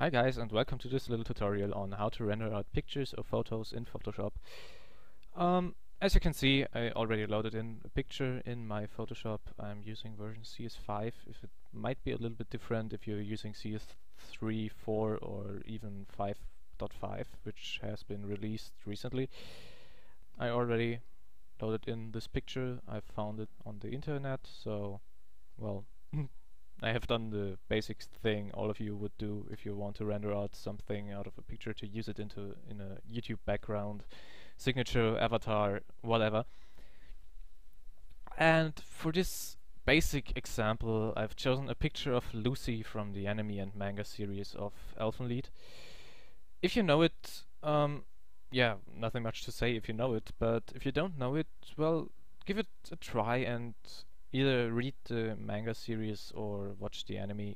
Hi guys, and welcome to this little tutorial on how to render out pictures or photos in Photoshop. As you can see, I already loaded in a picture in my Photoshop. I'm using version CS5. If it might be a little bit different if you're using CS3, 4 or even 5.5, which has been released recently. I already loaded in this picture. I found it on the internet, so well I have done the basic thing all of you would do if you want to render out something out of a picture to use it in a YouTube background, signature, avatar, whatever. And for this basic example, I've chosen a picture of Lucy from the anime and manga series of Elfenlied. If you know it, yeah, nothing much to say if you know it, but if you don't know it, well, give it a try and either read the manga series or watch the anime.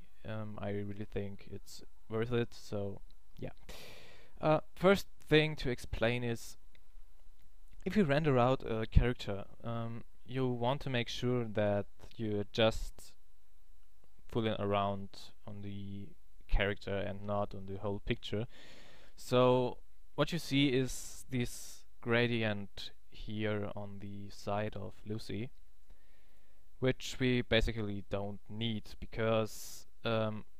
I really think it's worth it, so yeah. First thing to explain is, if you render out a character, you want to make sure that you just fooling around on the character and not on the whole picture. So what you see is this gradient here on the side of Lucy, which we basically don't need, because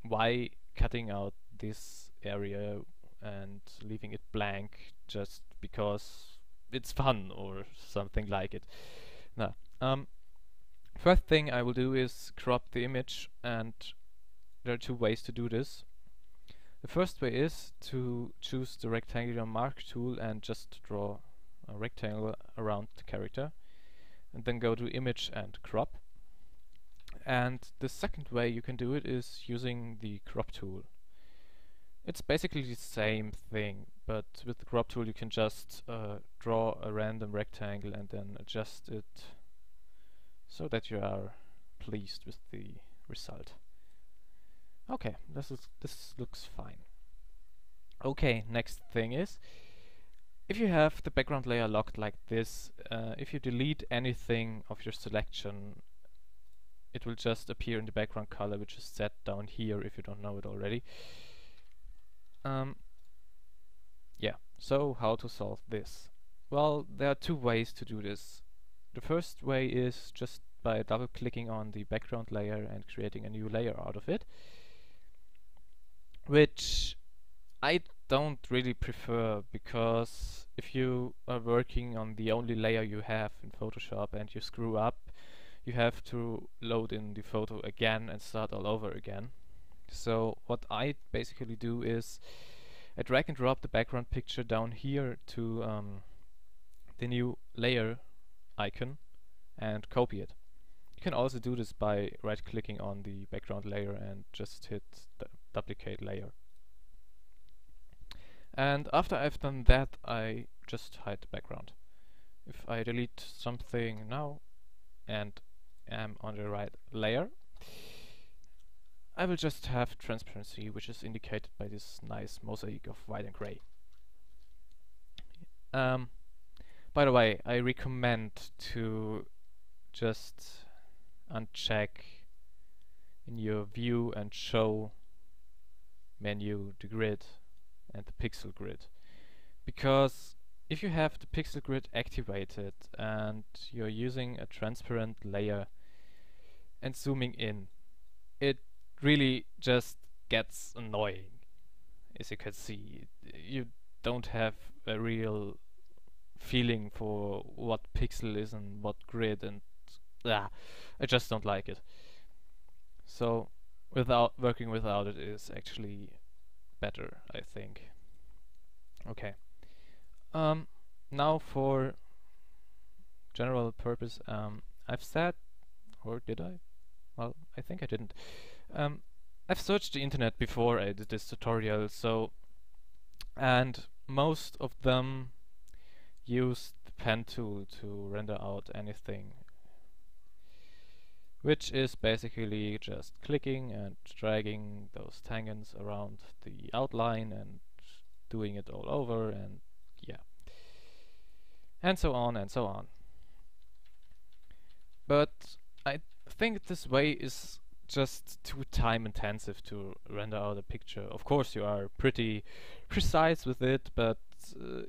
why cutting out this area and leaving it blank just because it's fun or something like it? Now, first thing I will do is crop the image, and there are two ways to do this. The first way is to choose the rectangular mark tool and just draw a rectangle around the character, and then go to image and crop. And the second way you can do it is using the crop tool. It's basically the same thing, but with the crop tool you can just draw a random rectangle and then adjust it so that you are pleased with the result. Okay, this looks fine. Okay, next thing is, if you have the background layer locked like this, if you delete anything of your selection, it will just appear in the background color, which is set down here if you don't know it already. Yeah, so how to solve this? Well, there are two ways to do this. The first way is just by double clicking on the background layer and creating a new layer out of it, which I don't really prefer, because if you are working on the only layer you have in Photoshop and you screw up, you have to load in the photo again and start all over again. So what I basically do is I drag and drop the background picture down here to the new layer icon and copy it. You can also do this by right clicking on the background layer and just hit the duplicate layer. And after I've done that, I just hide the background. If I delete something now and am on the right layer, I will just have transparency, which is indicated by this nice mosaic of white and gray. By the way, I recommend to just uncheck in your view and show menu the grid and the pixel grid, because if you have the pixel grid activated and you're using a transparent layer and zooming in, it really just gets annoying. As you can see, you don't have a real feeling for what pixel is and what grid, and I just don't like it. So working without it is actually better, I think. Okay. Now for general purpose, I've said, or did I? Well, I think I didn't. I've searched the internet before I did this tutorial, and most of them use the pen tool to render out anything, which is basically just clicking and dragging those tangents around the outline and doing it all over, and yeah, and so on and so on. But I think this way is just too time intensive to render out a picture. Of course you are pretty precise with it, but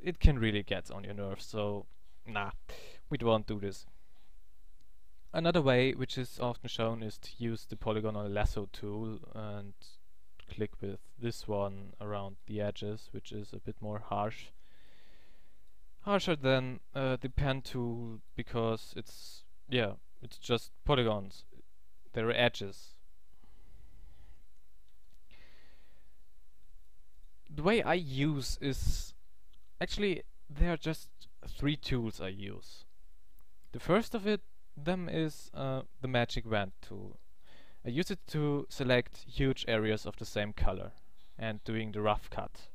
it can really get on your nerves, so nah, we won't do this. Another way, which is often shown, is to use the polygonal lasso tool and click with this one around the edges, which is a bit more harsher than the pen tool, because it's just polygons. There are edges. The way I use is actually there are just three tools I use. The first of them is the magic wand tool. I use it to select huge areas of the same color and doing the rough cut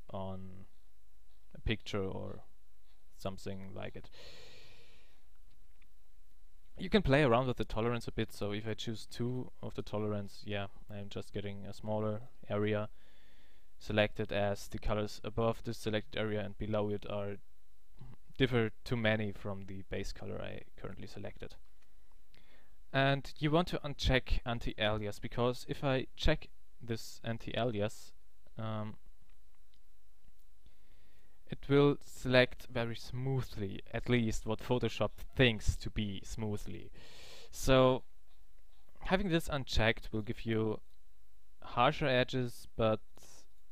on a picture or something like it. You can play around with the tolerance a bit, so if I choose 2 of the tolerance, yeah, I'm just getting a smaller area selected, as the colors above this selected area and below it differ too many from the base color I currently selected. And you want to uncheck anti-alias, because if I check this anti-alias, it will select very smoothly, at least what Photoshop thinks to be smoothly. So having this unchecked will give you harsher edges, but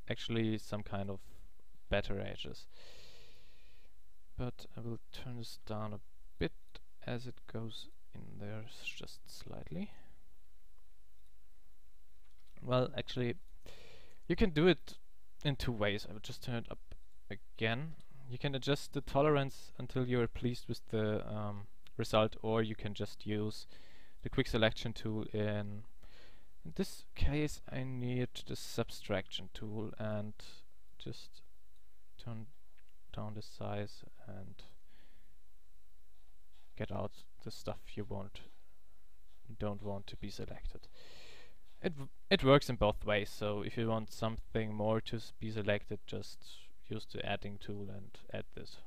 actually some kind of better edges. But I will turn this down a bit as it goes in there just slightly. Well, actually, you can do it in 2 ways. I will just turn it up again. You can adjust the tolerance until you're pleased with the result, or you can just use the quick selection tool. In this case, I need the subtraction tool and just turn down the size and get out the stuff you don't want to be selected. It works in both ways, so if you want something more to be selected, just use the adding tool and add this.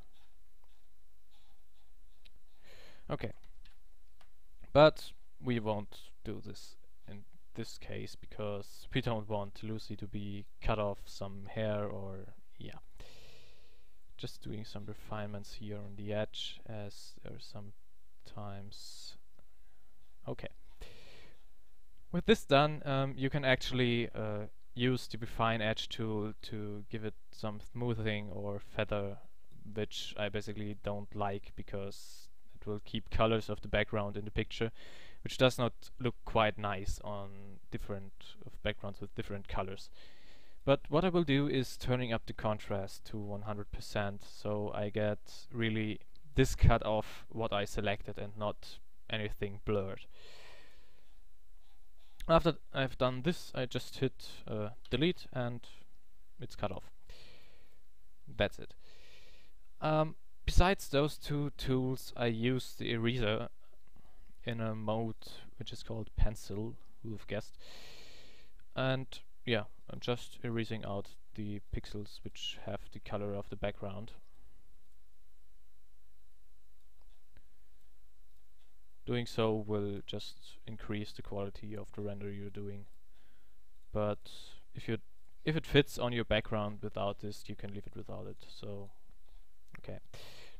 Okay, but we won't do this in this case, because we don't want Lucy to be cut off some hair, or yeah. Just doing some refinements here on the edge, as there are sometimes. Okay. With this done, you can actually use the refine edge tool to give it some smoothing or feather, which I basically don't like, because it will keep colors of the background in the picture, which does not look quite nice on different backgrounds with different colors. But what I will do is turning up the contrast to 100%, so I get really this cut off what I selected and not anything blurred. After I've done this, I just hit delete and it's cut off. That's it. Besides those 2 tools, I use the eraser in a mode which is called pencil, who have guessed. And yeah, I'm just erasing out the pixels which have the color of the background. Doing so will just increase the quality of the render you're doing. But if it fits on your background without this, you can leave it without it. So okay,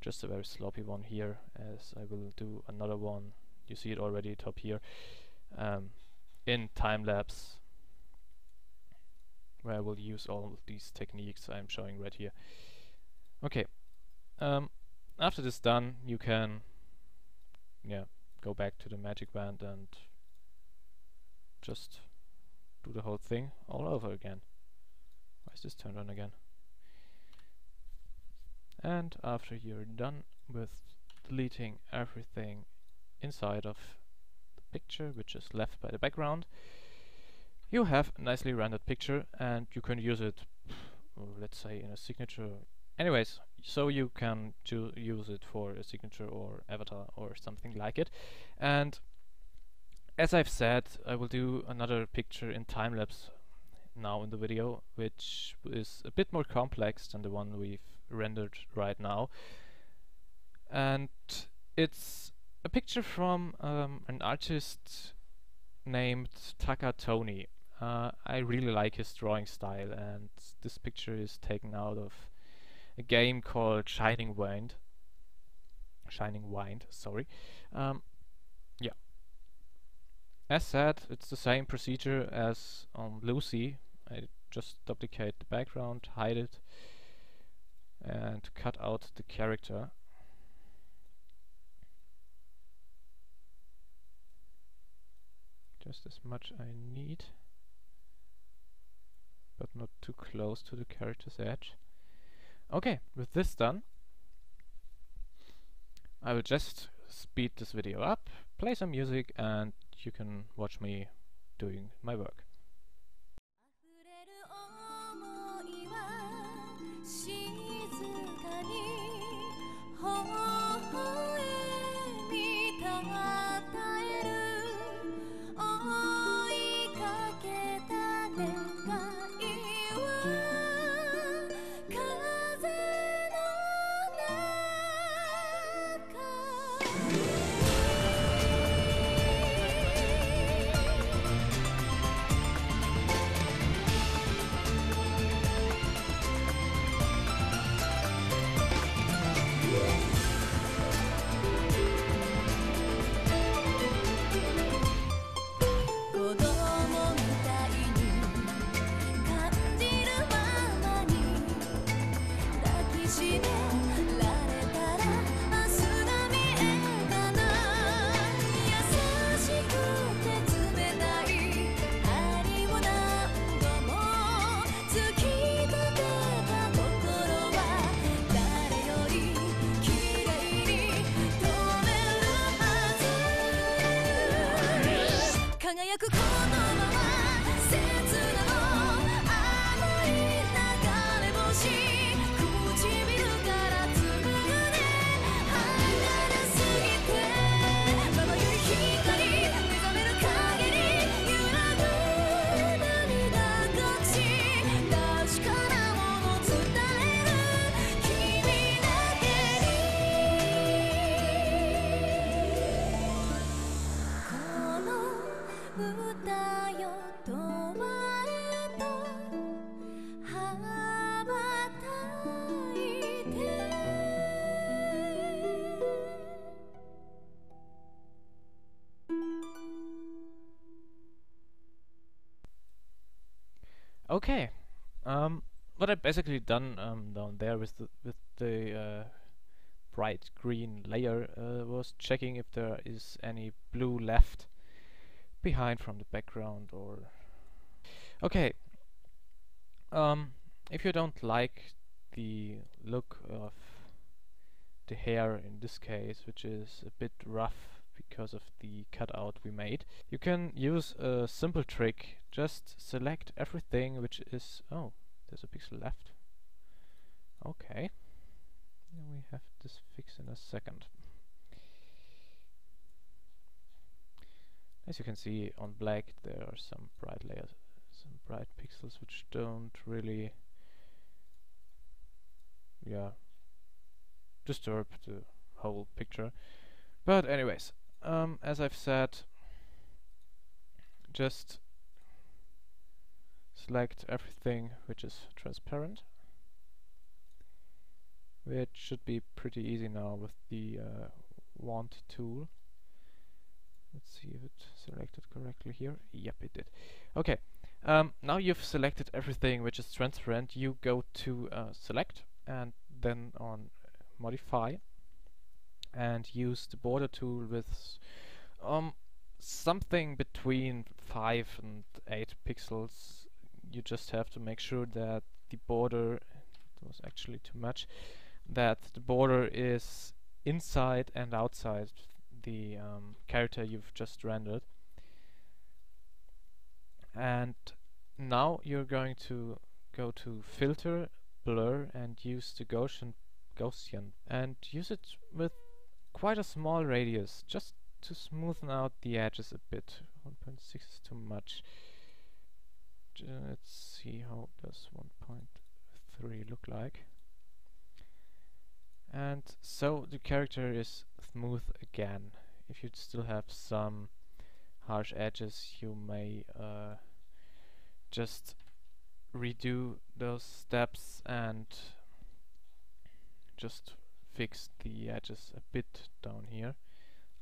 just a very sloppy one here, as I will do another one. You see it already top here, in time-lapse, where I will use all of these techniques I'm showing right here. Okay, after this done, you can go back to the magic wand and just do the whole thing all over again. Why is this turned on again? And after you're done with deleting everything inside of the picture, which is left by the background, you have a nicely rendered picture, and you can use it, let's say, in a signature. Anyways, so you can use it for a signature or avatar or something like it. And as I've said, I will do another picture in time-lapse now in the video, which is a bit more complex than the one we've rendered right now. And it's a picture from an artist named Takatoni. I really like his drawing style, and this picture is taken out of a game called Shining Wind. Shining Wind, sorry. Yeah. As said, it's the same procedure as on Lucy. I just duplicate the background, hide it, and cut out the character. Just as much I need, but not too close to the character's edge. Okay, with this done, I will just speed this video up, play some music, and you can watch me doing my work. Okay, what I've basically done down there with the bright green layer was checking if there is any blue left behind from the background. Or okay, if you don't like the look of the hair in this case, which is a bit rough because of the cutout we made, you can use a simple trick. Just select everything which is... oh, there's a pixel left. Okay, we have this fixed in a second. As you can see on black, there are some bright layers, some bright pixels which don't really disturb the whole picture. But anyways, as I've said, just select everything which is transparent, which should be pretty easy now with the wand tool. Let's see if it selected correctly here. Yep, it did. Okay, now you've selected everything which is transparent. You go to select and then on modify and use the border tool with something between 5 and 8 pixels. You just have to make sure that the border, it was actually too much, that the border is inside and outside the character you've just rendered. And now you're going to go to filter, blur, and use the Gaussian, and use it with quite a small radius, just to smoothen out the edges a bit. 1.6 is too much. Let's see how does 1.3 look like. And so the character is smooth again. If you still have some harsh edges, you may just redo those steps and just fix the edges a bit down here,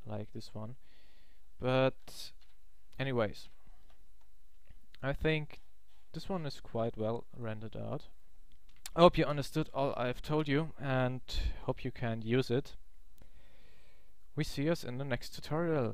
like this one. But anyways, I think this one is quite well rendered out. I hope you understood all I've told you and hope you can use it. We see us in the next tutorial.